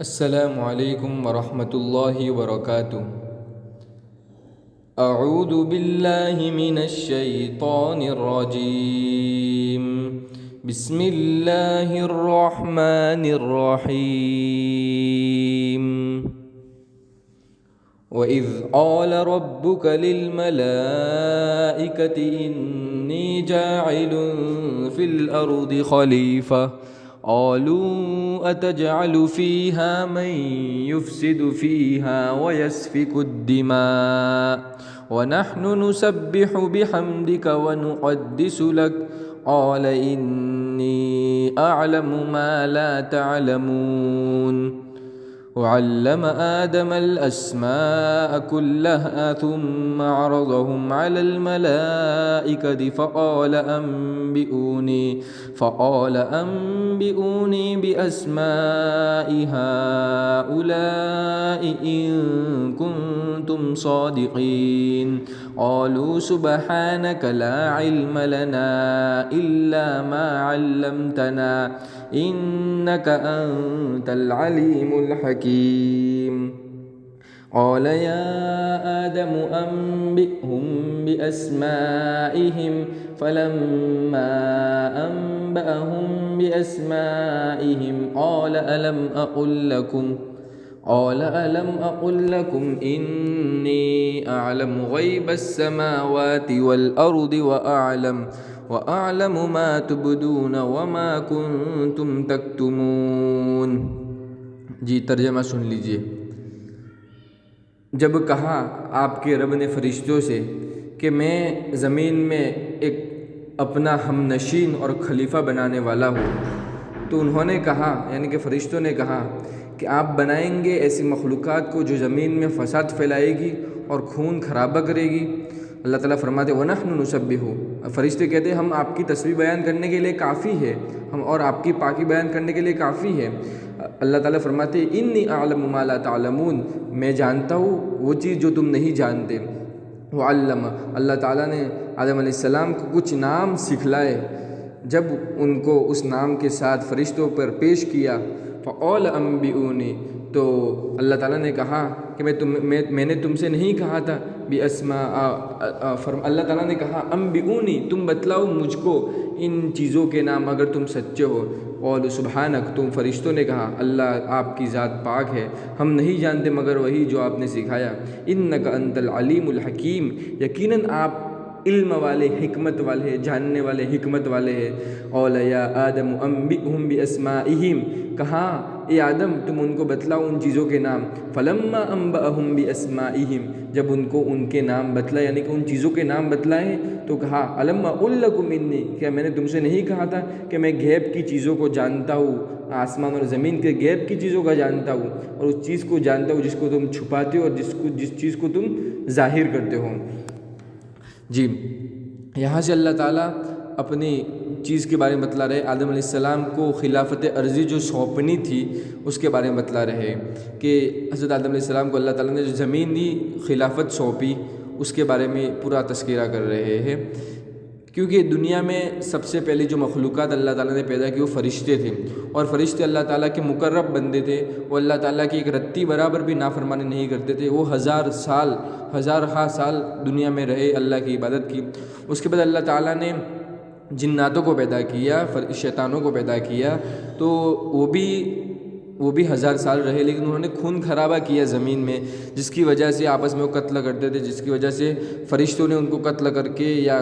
السلام علیکم ورحمۃ اللہ وبرکاتہ۔ اعوذ باللہ من الشیطان الرجیم، بسم اللہ الرحمن الرحیم۔ وَإِذْ قَالَ رَبُّكَ لِلْمَلَائِكَةِ إِنِّي جَاعِلٌ فِي الْأَرْضِ خَلِيفَةً قالوا أتجعل فيها من يفسد فيها ويسفك الدماء ونحن نسبح بحمدك ونقدس لك قال إني أعلم ما لا تعلمون وعلم آدم الأسماء كلها ثم عرضهم على الملائكة فقال أنبئوني بأسماء هؤلاء إن كنتم صادقين قالوا سبحانك لا علم لنا إلا ما علمتنا إنك أنت العليم الحكيم قال يا آدم أنبئهم بأسمائهم فلما أنبأهم بأسمائهم قال ألم أقل لكم إني أعلم غيب السماوات والأرض وأعلم ما تبدون وما كنتم تكتمون۔ جی ترجمہ سن لیجئے۔ جب کہا آپ کے رب نے فرشتوں سے کہ میں زمین میں ایک اپنا ہم نشین اور خلیفہ بنانے والا ہوں، تو انہوں نے کہا، یعنی کہ فرشتوں نے کہا کہ آپ بنائیں گے ایسی مخلوقات کو جو زمین میں فساد پھیلائے گی اور خون خرابہ کرے گی۔ اللہ تعالیٰ فرماتے وَنَحْنُ نُسَبِّحُ، فرشتے کہتے ہیں ہم آپ کی تسبیح بیان کرنے کے لیے کافی ہے، ہم اور آپ کی پاکی بیان کرنے کے لیے کافی ہے۔ اللہ تعالیٰ فرماتے اِنِّی أَعْلَمُ مَا لَا تَعْلَمُونَ، میں جانتا ہوں وہ چیز جو تم نہیں جانتے۔ وَعَلَّمَ، اللہ تعالیٰ نے آدم علیہ السلام کو کچھ نام سکھلائے، جب ان کو اس نام کے ساتھ فرشتوں پر پیش کیا فَقَالَ أَنبِئُونِی، تو اللہ تعالیٰ نے کہا کہ میں نے تم سے نہیں کہا تھا اللہ تعالیٰ نے کہا انبئونی، تم بتلاؤ مجھ کو ان چیزوں کے نام اگر تم سچے ہو۔ قالوا سبحانک، تم فرشتوں نے کہا اللہ آپ کی ذات پاک ہے، ہم نہیں جانتے مگر وہی جو آپ نے سکھایا۔ انک انت العلیم الحکیم، یقیناً آپ علم والے، حکمت والے، جاننے والے، حکمت والے ہیں۔ قال یا آدم انبئہم باسمائہم، کہا اے آدم تم ان کو بتلاؤ ان چیزوں کے نام۔ فلما انبأہم باسمائہم، جب ان کو ان کے نام بتلائے، یعنی کہ ان چیزوں کے نام بتلائے، تو کہا الم اقل لکم انی، کیا میں نے تم سے نہیں کہا تھا کہ میں غیب کی چیزوں کو جانتا ہوں، آسمان اور زمین کے غیب کی چیزوں کا جانتا ہوں، اور اس چیز کو جانتا ہوں جس کو تم چھپاتے ہو اور جس چیز کو تم ظاہر کرتے ہو۔ جی یہاں سے اللہ تعالیٰ اپنی چیز کے بارے میں بتلا رہے، آدم علیہ السلام کو خلافت ارضی جو سونپنی تھی اس کے بارے میں بتلا رہے کہ حضرت آدم علیہ السلام کو اللہ تعالیٰ نے جو زمین دی، خلافت سونپی، اس کے بارے میں پورا تذکرہ کر رہے ہیں۔ کیونکہ دنیا میں سب سے پہلے جو مخلوقات اللہ تعالیٰ نے پیدا کی وہ فرشتے تھے، اور فرشتے اللہ تعالیٰ کے مقرب بندے تھے، وہ اللہ تعالیٰ کی ایک رتی برابر بھی نافرمانی نہیں کرتے تھے۔ وہ ہزارہا سال دنیا میں رہے، اللہ کی عبادت کی۔ اس کے بعد اللہ تعالیٰ نے جناتوں کو پیدا کیا، شیطانوں کو پیدا کیا، تو وہ بھی 1000 سال رہے، لیکن انہوں نے خون خرابہ کیا زمین میں، جس کی وجہ سے آپس میں وہ قتل کرتے تھے، جس کی وجہ سے فرشتوں نے ان کو قتل کر کے یا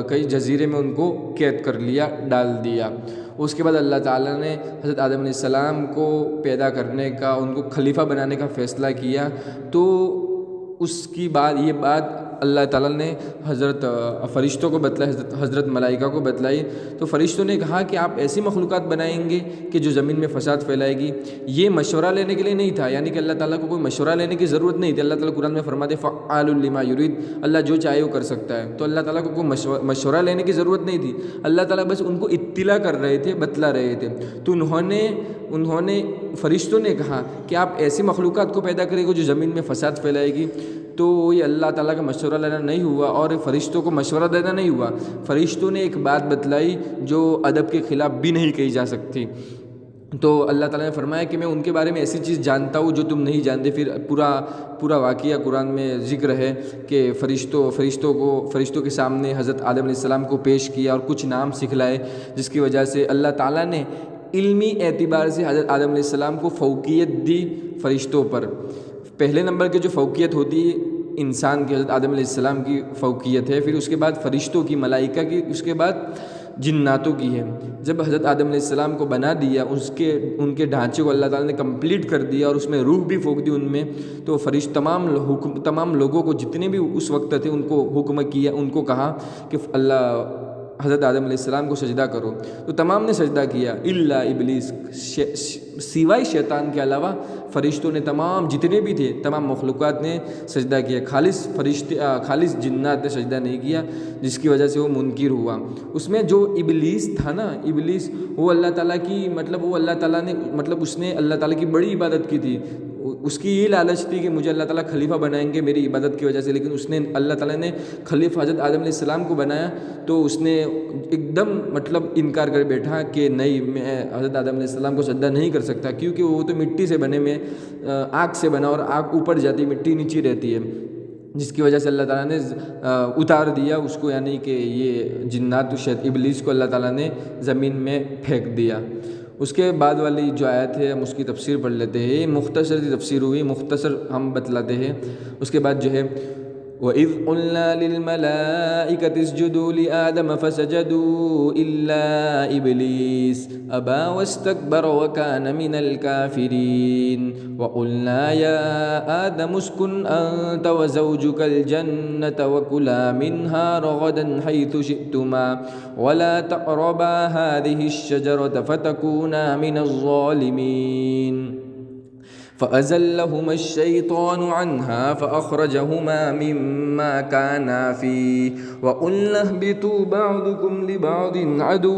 کئی جزیرے میں ان کو قید کر لیا، ڈال دیا۔ اس کے بعد اللہ تعالیٰ نے حضرت آدم علیہ السلام کو پیدا کرنے کا، ان کو خلیفہ بنانے کا فیصلہ کیا، تو اس کی بعد یہ بات اللہ تعالیٰ نے حضرت فرشتوں کو بتلائی، حضرت ملائکہ کو بتلائی، تو فرشتوں نے کہا کہ آپ ایسی مخلوقات بنائیں گے کہ جو زمین میں فساد پھیلائے گی۔ یہ مشورہ لینے کے لیے نہیں تھا، یعنی کہ اللہ تعالیٰ کو کوئی مشورہ لینے کی ضرورت نہیں تھی۔ اللہ تعالیٰ قرآن میں فرماتے فعال لما یرید، اللہ جو چاہے وہ کر سکتا ہے، تو اللہ تعالیٰ کو کوئی مشورہ لینے کی ضرورت نہیں تھی۔ اللہ تعالیٰ بس ان کو اطلاع کر رہے تھے، بتلا رہے تھے۔ تو انہوں نے فرشتوں نے کہا کہ آپ ایسی مخلوقات کو پیدا کریں گے جو زمین میں فساد پھیلائے گی، تو یہ اللہ تعالیٰ کا مشورہ لینا نہیں ہوا اور فرشتوں کو مشورہ دینا نہیں ہوا۔ فرشتوں نے ایک بات بتلائی جو ادب کے خلاف بھی نہیں کہی جا سکتی۔ تو اللہ تعالیٰ نے فرمایا کہ میں ان کے بارے میں ایسی چیز جانتا ہوں جو تم نہیں جانتے۔ پھر پورا واقعہ قرآن میں ذکر ہے کہ فرشتوں کے سامنے حضرت آدم علیہ السلام کو پیش کیا اور کچھ نام سکھلائے، جس کی وجہ سے اللہ تعالیٰ نے علمی اعتبار سے حضرت آدم علیہ السلام کو فوقیت دی فرشتوں پر۔ پہلے نمبر کی جو فوقیت ہوتی ہے انسان کی، حضرت آدم علیہ السلام کی فوقیت ہے، پھر اس کے بعد فرشتوں کی، ملائکہ کی، اس کے بعد جناتوں کی ہے۔ جب حضرت آدم علیہ السلام کو بنا دیا، ان کے ڈھانچے کو اللہ تعالیٰ نے کمپلیٹ کر دیا اور اس میں روح بھی پھونک دی ان میں، تو تمام لوگوں کو جتنے بھی اس وقت تھے ان کو حکم کیا، ان کو کہا کہ حضرت آدم علیہ السلام کو سجدہ کرو، تو تمام نے سجدہ کیا الا ابلیس، سوائے شیطان کے علاوہ فرشتوں نے، تمام جتنے بھی تھے تمام مخلوقات نے سجدہ کیا، خالص جنات نے سجدہ نہیں کیا، جس کی وجہ سے وہ منکر ہوا۔ اس میں جو ابلیس تھا نا، ابلیس وہ اللہ تعالیٰ کی اس نے اللہ تعالیٰ کی بڑی عبادت کی تھی، اس کی یہ لالچ تھی کہ مجھے اللہ تعالیٰ خلیفہ بنائیں گے میری عبادت کی وجہ سے، لیکن اللہ تعالیٰ نے خلیفہ حضرت آدم علیہ السلام کو بنایا تو اس نے ایک دم انکار کر بیٹھا کہ نہیں، میں حضرت آدم علیہ السلام کو سجدہ نہیں کر سکتا، کیونکہ وہ تو مٹی سے بنے، میں آگ سے بنا اور آگ اوپر جاتی، مٹی نیچے رہتی ہے، جس کی وجہ سے اللہ تعالیٰ نے اتار دیا اس کو، یعنی کہ یہ جنات ابلیس کو اللہ تعالیٰ نے زمین میں پھینک دیا۔ اس کے بعد والی جو آیت ہے ہم اس کی تفسیر پڑھ لیتے ہیں، یہ مختصر سی تفسیر ہوئی، مختصر ہم بتلاتے ہیں۔ اس کے بعد جو ہے وَإِذْ قُلْنَا لِلْمَلَائِكَةِ اسْجُدُوا لِآدَمَ فَسَجَدُوا إِلَّا إِبْلِيسَ أَبَى وَاسْتَكْبَرَ وَكَانَ مِنَ الْكَافِرِينَ وَقُلْنَا يَا آدَمُ اسْكُنْ أَنْتَ وَزَوْجُكَ الْجَنَّةَ وَكُلَا مِنْهَا رَغَدًا حَيْثُ شِئْتُمَا وَلَا تَقْرَبَا هَذِهِ الشَّجَرَةَ فَتَكُونَا مِنَ الظَّالِمِينَ فأزلهما الشيطان عنها فأخرجهما مما كانا فيه وقلنا اهبطوا بعضكم لبعض عدو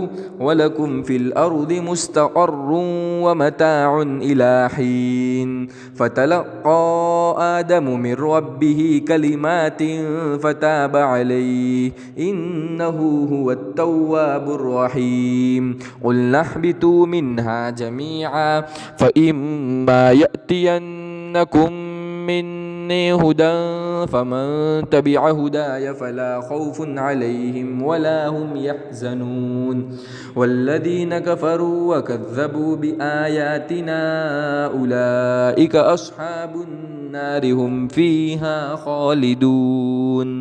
ولكم في الأرض مستقر ومتاع إلى حين فتلقى آدم من ربه كلمات فتاب عليه إنه هو التواب الرحيم قلنا اهبطوا منها جميعا فإما يأتينكم مني هدى فمن تبع هداي فلا خوف عليهم ولا هم يحزنون والذين كفروا وكذبوا بآياتنا أولئك أصحاب النار هم فيها خالدون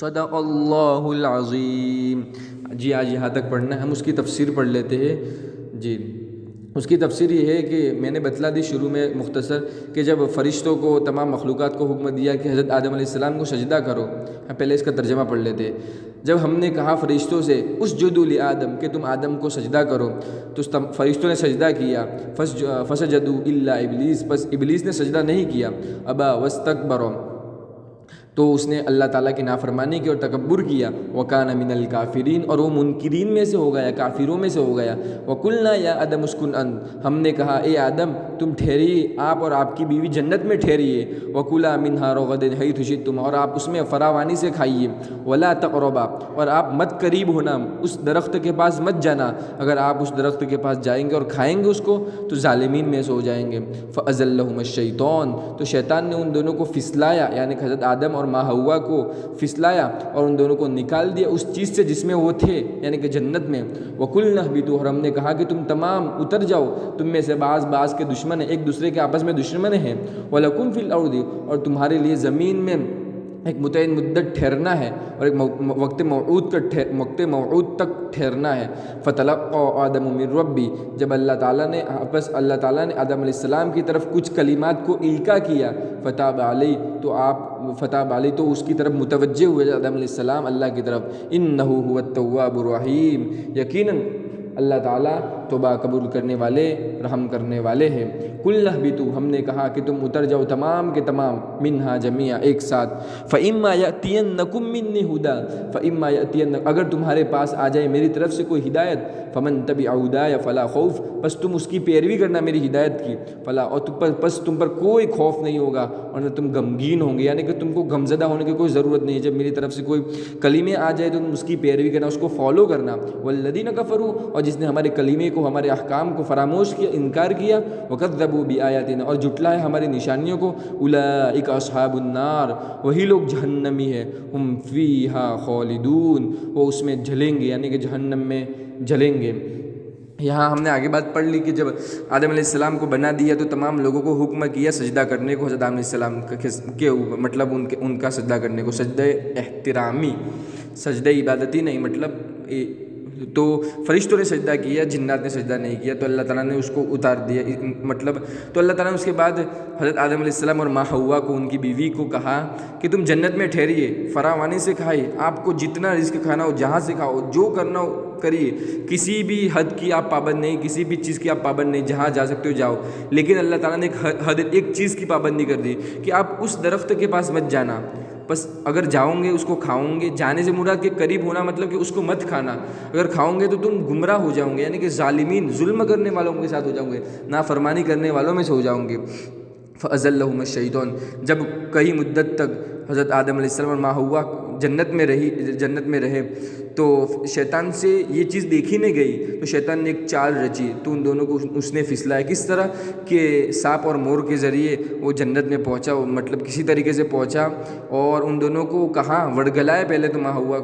صدق اللہ العظیم۔ جی آج یہاں تک پڑھنا ہے، ہم اس کی تفسیر پڑھ لیتے ہیں۔ جی اس کی تفسیر یہ ہے کہ میں نے بتلا دی شروع میں مختصر کہ جب فرشتوں کو، تمام مخلوقات کو حکم دیا کہ حضرت آدم علیہ السلام کو سجدہ کرو، پہلے اس کا ترجمہ پڑھ لیتے۔ جب ہم نے کہا فرشتوں سے اسجدوا لآدم کہ تم آدم کو سجدہ کرو، تو فرشتوں نے سجدہ کیا، فسجدوا الا ابلیس، بس ابلیس نے سجدہ نہیں کیا، ابا واستکبر، تو اس نے اللہ تعالیٰ کی نافرمانی کی اور تکبر کیا، وَكَانَ مِنَ الْكَافِرِينَ، اور وہ منکرین میں سے ہو گیا، کافروں میں سے ہو گیا۔ وَقُلْنَا يَا آدَمُ اسْكُنْ أَنْتَ، ہم نے کہا اے آدم تم ٹھہریے، آپ اور آپ کی بیوی جنت میں ٹھہریے، وَكُلَا مِنْهَا رَغَدًا حَيْثُ شِئْتُمْ، اور آپ اس میں فراوانی سے کھائیے، وَلَا تَقْرَبَا، اور آپ مت قریب ہونا، اس درخت کے پاس مت جانا، اگر آپ اس درخت کے پاس جائیں گے اور کھائیں گے اس کو تو ظالمین میں سے ہو جائیں گے۔ فَأَزَلَّهُمَا الشَّيْطَانُ، تو شیطان نے ان دونوں کو پھسلایا، یعنی کہ حضرت آدم اور ماں حوا کو پھسلایا اور ان دونوں کو نکال دیا اس چیز سے جس میں وہ تھے، یعنی کہ جنت میں۔ وَقُلْنَا اهْبِطُوا، اور ہم نے کہا کہ تم تمام اتر جاؤ، تم میں سے بعض کے دشمن ہیں، ایک دوسرے کے آپس میں دشمن ہیں۔ وَلَكُمْ فِي الْأَرْضِ، اور تمہارے لیے زمین میں ایک متعین مدت ٹھہرنا ہے اور ایک وقت موعود تک ٹھہرنا ہے۔ فَتَلَقَّى آدَمُ مِن رَبِّهِ، جب اللہ تعالیٰ نے آدم علیہ السلام کی طرف کچھ کلمات کو القاء کیا، فتاب علیہ، تو اس کی طرف متوجہ ہوئے آدم علیہ السلام اللہ کی طرف، انہ هو التواب الرحیم، یقیناً اللہ تعالیٰ توبہ قبول کرنے والے، رحم کرنے والے ہیں۔ قُلْنَا اهْبِطُوا، ہم نے کہا کہ تم اتر جاؤ تمام کے تمام، منہا جميعا، ایک ساتھ۔ فَإِمَّا يَأْتِيَنَّكُم مِّنِّي هُدًى، فَإِمَّا يَأْتِيَنَّكُم، اگر تمہارے پاس آ جائے میری طرف سے کوئی ہدایت، فَمَن تَبِعَ هُدَايَ فَلَا خَوْفٌ، بس تم اس کی پیروی کرنا میری ہدایت کی، اور بس تم پر کوئی خوف نہیں ہوگا اور نہ تم غمگین ہوں گے، یعنی کہ تم کو غمزدہ ہونے کی کوئی ضرورت نہیں ہے۔ جب میری طرف سے کوئی کلمے آ جائے تو تم اس کی پیروی کرنا، اس کو فالو کرنا۔ وَالَّذِينَ كَفَرُوا، اور جس نے ہمارے کلیمے کو ہمارے احکام کو فراموش کیا انکار کیا وکذبوا بآیاتنا اور جھٹلایا ہماری نشانیوں کو اولئک اصحاب النار وہی لوگ جہنمی ہے ہم فیہا خالدون وہ اس میں جلیں گے یعنی کہ جہنم میں جلیں گے۔ یہاں ہم نے آگے بات پڑھ لی کہ جب آدم علیہ السلام کو بنا دیا تو تمام لوگوں کو حکم کیا سجدہ کرنے کو حضرت آدم علیہ السلام کے مطلب ان کا سجدہ کرنے کو، سجدہ احترامی، سجدہ عبادتی نہیں، مطلب تو فرشتوں نے سجدہ کیا، جنات نے سجدہ نہیں کیا، تو اللہ تعالیٰ نے اس کو اتار دیا، مطلب تو اللہ تعالیٰ نے اس کے بعد حضرت آدم علیہ السلام اور ماں حوا کو، ان کی بیوی کو کہا کہ تم جنت میں ٹھہریے، فراوانی سے کھائیے، آپ کو جتنا رزق کھانا ہو جہاں سے کھاؤ، جو کرنا ہو کریے، کسی بھی حد کی آپ پابند نہیں، کسی بھی چیز کی آپ پابند نہیں، جہاں جا سکتے ہو جاؤ، لیکن اللہ تعالیٰ نے ایک چیز کی پابندی کر دی کہ آپ اس درخت کے پاس مت جانا، بس اگر جاؤں گے اس کو کھاؤں گے، جانے سے مراد کے قریب ہونا مطلب کہ اس کو مت کھانا، اگر کھاؤں گے تو تم گمراہ ہو جاؤں گے، یعنی کہ ظالمین، ظلم کرنے والوں کے ساتھ ہو جاؤں گے، نافرمانی کرنے والوں میں سے ہو جاؤں گے۔ فَأَزَلَّهُمَ الشَّيْطَانُ جب کئی مدت تک حضرت آدم علیہ السلام اور ماں حوا جنت میں رہے تو شیطان سے یہ چیز دیکھی نہیں گئی، تو شیطان نے ایک چال رچی، تو ان دونوں کو اس نے پھسلایا، کس طرح کہ سانپ اور مور کے ذریعے وہ جنت میں پہنچا، مطلب کسی طریقے سے پہنچا، اور ان دونوں کو کہا، وڑگلایا پہلے تو ماں حوا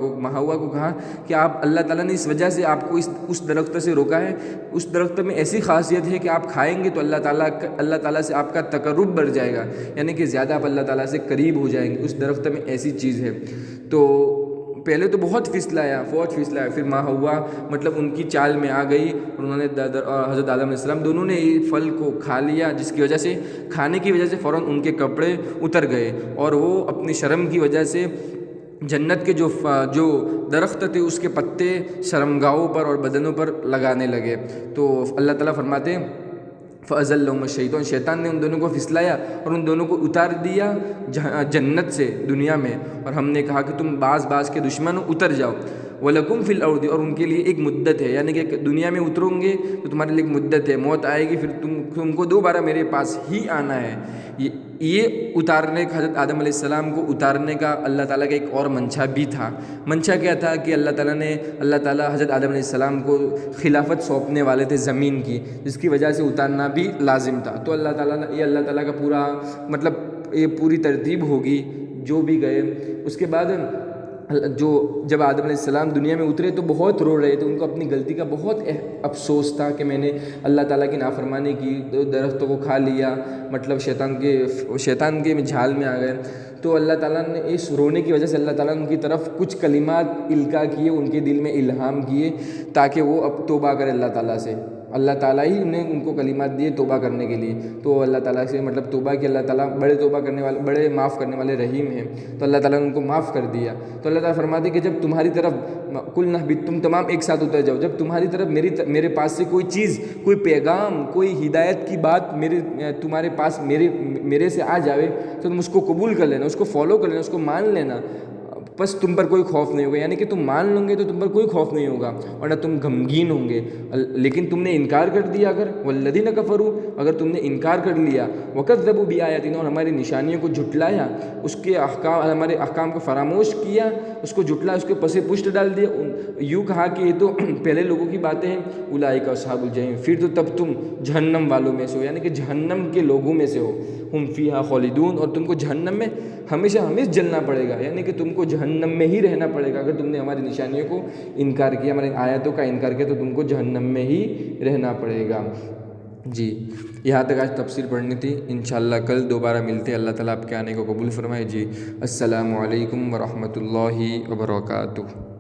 کو کہا کہ آپ، اللہ تعالیٰ نے اس وجہ سے آپ کو اس درخت سے روکا ہے، اس درخت میں ایسی خاصیت ہے کہ آپ کھائیں گے تو اللہ تعالیٰ سے آپ کا تقرب بڑھ جائے گا، یعنی کہ زیادہ آپ اللہ تعالیٰ سے قریب ہو جائیں گے، اس درخت میں ایسی چیز ہے۔ تو پہلے تو بہت پھسلایا، پھر ماں حوا مطلب ان کی چال میں آ گئی، اور انہوں نے حضرت آدم علیہ السلام دونوں نے پھل کو کھا لیا، جس کی وجہ سے کھانے کی وجہ سے فوراً ان کے کپڑے اتر گئے، اور وہ اپنی شرم کی وجہ سے جنت کے جو درخت تھے اس کے پتے شرمگاہوں پر اور بدنوں پر لگانے لگے۔ تو اللہ تعالیٰ فرماتے ہیں فَأَزَلَّهُمَ الشَّيْطَانُ شیطان نے ان دونوں کو پھسلایا اور ان دونوں کو اتار دیا جنت سے دنیا میں، اور ہم نے کہا کہ تم بعض کے دشمن اتر جاؤ، وَلَكُمْ فِي الْأَرْضِ اور ان کے لیے ایک مدت ہے، یعنی کہ دنیا میں اتروں گے تو تمہارے لیے ایک مدت ہے، موت آئے گی، پھر تم کو دوبارہ میرے پاس ہی آنا ہے۔ یہ اتارنے کا، حضرت آدم علیہ السلام کو اتارنے کا اللہ تعالیٰ کا ایک اور منشا بھی تھا۔ منشا کیا تھا کہ اللہ تعالیٰ حضرت آدم علیہ السلام کو خلافت سونپنے والے تھے زمین کی، جس کی وجہ سے اتارنا بھی لازم تھا۔ تو اللہ تعالیٰ کا پورا مطلب یہ پوری ترتیب ہوگی، جو بھی گئے۔ اس کے بعد جب آدم علیہ السلام دنیا میں اترے تو بہت رو رہے تھے، ان کو اپنی غلطی کا بہت افسوس تھا کہ میں نے اللہ تعالیٰ کی نافرمانی کی، درختوں کو کھا لیا، مطلب شیطان کے جھال میں آ گئے۔ تو اللہ تعالیٰ نے اس رونے کی وجہ سے اللہ تعالیٰ نے ان کی طرف کچھ کلمات القاء کیے، ان کے دل میں الہام کیے، تاکہ وہ اب توبہ کرے اللہ تعالیٰ سے۔ اللہ تعالیٰ ہی ان کو کلمات دیے توبہ کرنے کے لیے، تو اللہ تعالیٰ سے مطلب توبہ کہ اللہ تعالیٰ بڑے توبہ کرنے والے، بڑے معاف کرنے والے رحیم ہیں، تو اللہ تعالیٰ نے ان کو معاف کر دیا۔ تو اللہ تعالیٰ فرماتے کہ جب تمہاری طرف قُلْنَا اهْبِطْ تم تمام ایک ساتھ اتر جاؤ، جب تمہاری طرف میرے پاس سے کوئی چیز، کوئی پیغام، کوئی ہدایت کی بات تمہارے پاس میرے سے آ جاوے تو تم اس کو قبول کر لینا، اس کو فالو کر لینا، اس کو مان لینا، بس تم پر کوئی خوف نہیں ہوگا، یعنی کہ تم مان لو گے تو تم پر کوئی خوف نہیں ہوگا، ورنہ تم غمگین ہوں گے۔ لیکن تم نے انکار کر دیا، اگر والذین کفروا اگر تم نے انکار کر لیا، وکذبوا بآیاتنا اور ہماری نشانیوں کو جھٹلایا، اس کے ہمارے احکام کو فراموش کیا، اس کو جھٹلایا، اس کے پس پشت ڈال دیا، یوں کہا کہ یہ تو پہلے لوگوں کی باتیں ہیں، اولئک اصحاب الجحیم پھر تو تب تم جہنم والوں میں سے ہو، یعنی کہ جہنم کے لوگوں میں سے ہو، ہم فیہا خالدون اور تم کو جہنم میں ہمیشہ جلنا پڑے گا، یعنی کہ تم کو جہنم میں ہی رہنا پڑے گا۔ اگر تم نے ہماری نشانیوں کو انکار کیا، ہماری آیتوں کا انکار کیا، تو تم کو جہنم میں ہی رہنا پڑے گا۔ جی یہاں تک آج تفسیر پڑھنی تھی، انشاءاللہ کل دوبارہ ملتے ہیں۔ اللہ تعالیٰ آپ کے آنے کو قبول فرمائے۔ جی السلام علیکم ورحمۃ اللہ وبرکاتہ۔